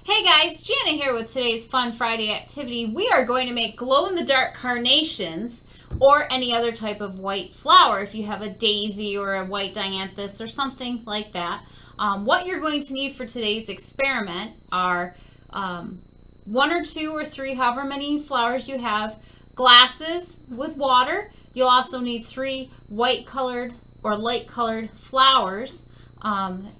Hey guys, Janet here with today's Fun Friday activity. We are going to make glow-in-the-dark carnations or any other type of white flower if you have a daisy or a white dianthus or something like that. What you're going to need for today's experiment are one or two or three, however many flowers you have, glasses with water. You'll also need 3 white colored or light colored flowers.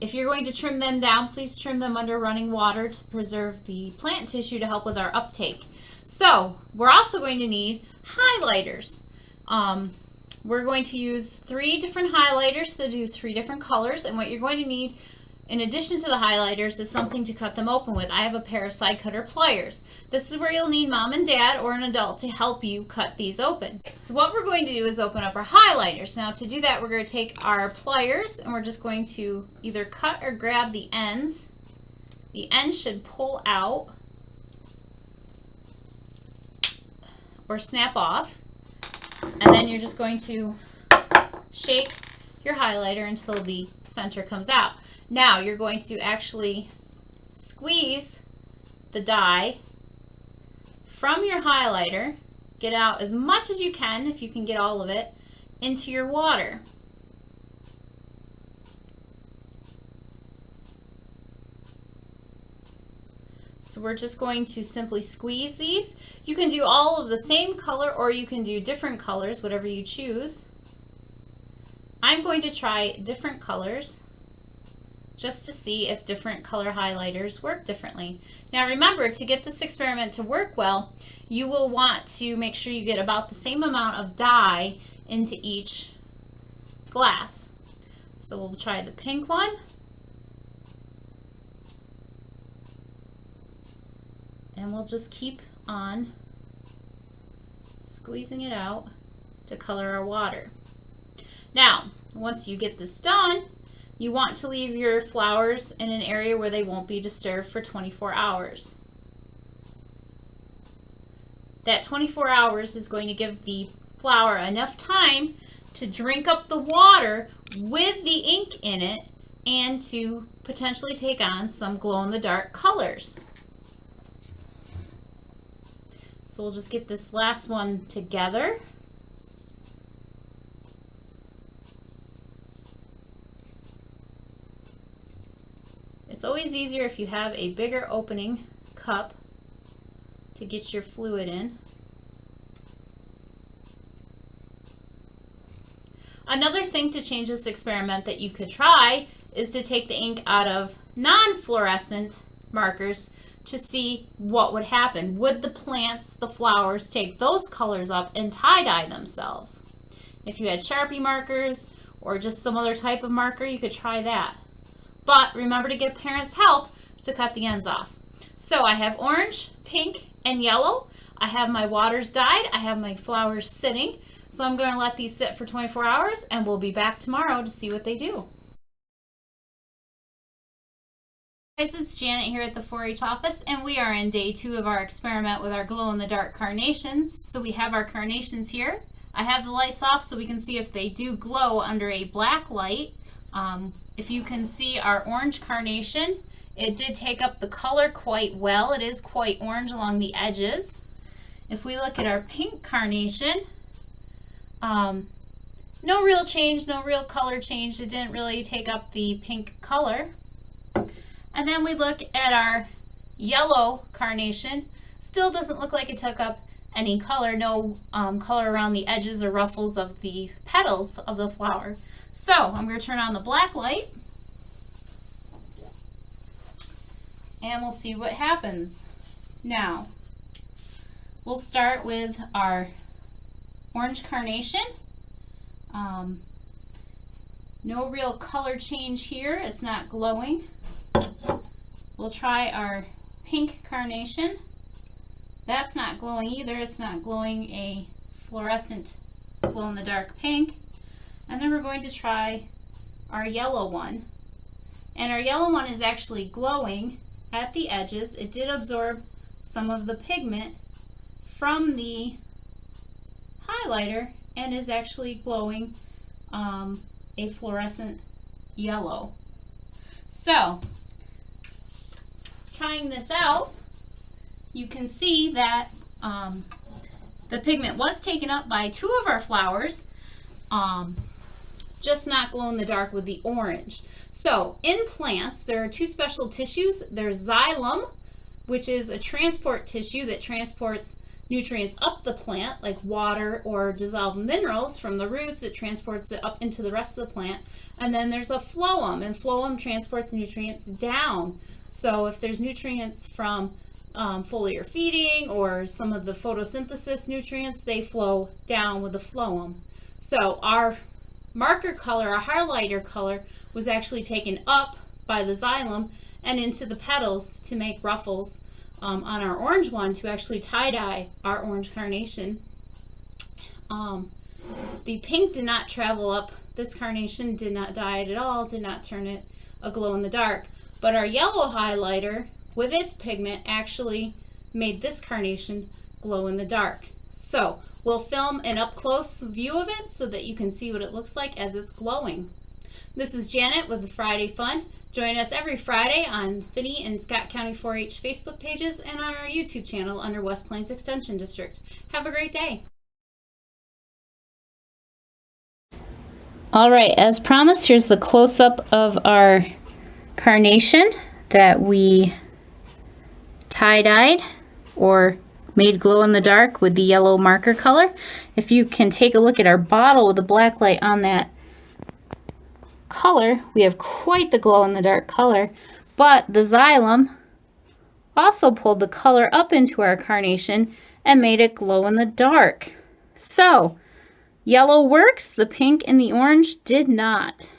If you're going to trim them down, please trim them under running water to preserve the plant tissue to help with our uptake. So we're also going to need highlighters. We're going to use 3 different highlighters to do 3 different colors, and what you're going to need in addition to the highlighters is something to cut them open with. I have a pair of side cutter pliers. This is where you'll need mom and dad or an adult to help you cut these open. So what we're going to do is open up our highlighters. Now to do that, we're going to take our pliers and we're just going to either cut or grab the ends. The ends should pull out or snap off, and then you're just going to shake your highlighter until the center comes out. Now you're going to actually squeeze the dye from your highlighter, get out as much as you can, if you can get all of it, into your water. So we're just going to simply squeeze these. You can do all of the same color or you can do different colors, whatever you choose. I'm going to try different colors just to see if different color highlighters work differently. Now remember, to get this experiment to work well, you will want to make sure you get about the same amount of dye into each glass. So we'll try the pink one. And we'll just keep on squeezing it out to color our water. Now, once you get this done, you want to leave your flowers in an area where they won't be disturbed for 24 hours. That 24 hours is going to give the flower enough time to drink up the water with the ink in it and to potentially take on some glow-in-the-dark colors. So we'll just get this last one together. It's always easier if you have a bigger opening cup to get your fluid in. Another thing to change this experiment that you could try is to take the ink out of non-fluorescent markers to see what would happen. Would the plants, the flowers, take those colors up and tie-dye themselves? If you had Sharpie markers or just some other type of marker, you could try that. But remember to get parents' help to cut the ends off. So I have orange, pink, and yellow. I have my waters dyed. I have my flowers sitting. So I'm going to let these sit for 24 hours and we'll be back tomorrow to see what they do. Guys, it's Janet here at the 4-H office, and we are in day 2 of our experiment with our glow-in-the-dark carnations. So we have our carnations here. I have the lights off so we can see if they do glow under a black light. If you can see our orange carnation, it did take up the color quite well. It is quite orange along the edges. If we look at our pink carnation, no real change, no real color change. It didn't really take up the pink color. And then we look at our yellow carnation. Still doesn't look like it took up any color, no color around the edges or ruffles of the petals of the flower. So I'm going to turn on the black light and we'll see what happens. Now, we'll start with our orange carnation. No real color change here. It's not glowing. We'll try our pink carnation. That's not glowing either. It's not glowing a fluorescent glow-in-the-dark pink. And then we're going to try our yellow one. And our yellow one is actually glowing at the edges. It did absorb some of the pigment from the highlighter and is actually glowing a fluorescent yellow. So trying this out, you can see that the pigment was taken up by 2 of our flowers, just not glow in the dark with the orange. So in plants, there are 2 special tissues. There's xylem, which is a transport tissue that transports nutrients up the plant, like water or dissolved minerals from the roots, that transports it up into the rest of the plant. And then there's a phloem, and phloem transports nutrients down. So if there's nutrients from foliar feeding or some of the photosynthesis nutrients, they flow down with the phloem. So our marker color, our highlighter color, was actually taken up by the xylem and into the petals to make ruffles on our orange one, to actually tie-dye our orange carnation. The pink did not travel up. This carnation did not dye it at all, did not turn it a glow in the dark. But our yellow highlighter with its pigment actually made this carnation glow in the dark. So we'll film an up-close view of it so that you can see what it looks like as it's glowing. This is Janet with the Friday Fun. Join us every Friday on Finney and Scott County 4-H Facebook pages and on our YouTube channel under West Plains Extension District. Have a great day. All right, as promised, here's the close-up of our carnation that we tie-dyed or made glow in the dark with the yellow marker color. If you can take a look at our bottle with the black light on that color, we have quite the glow in the dark color, but the xylem also pulled the color up into our carnation and made it glow in the dark. So yellow works, the pink and the orange did not.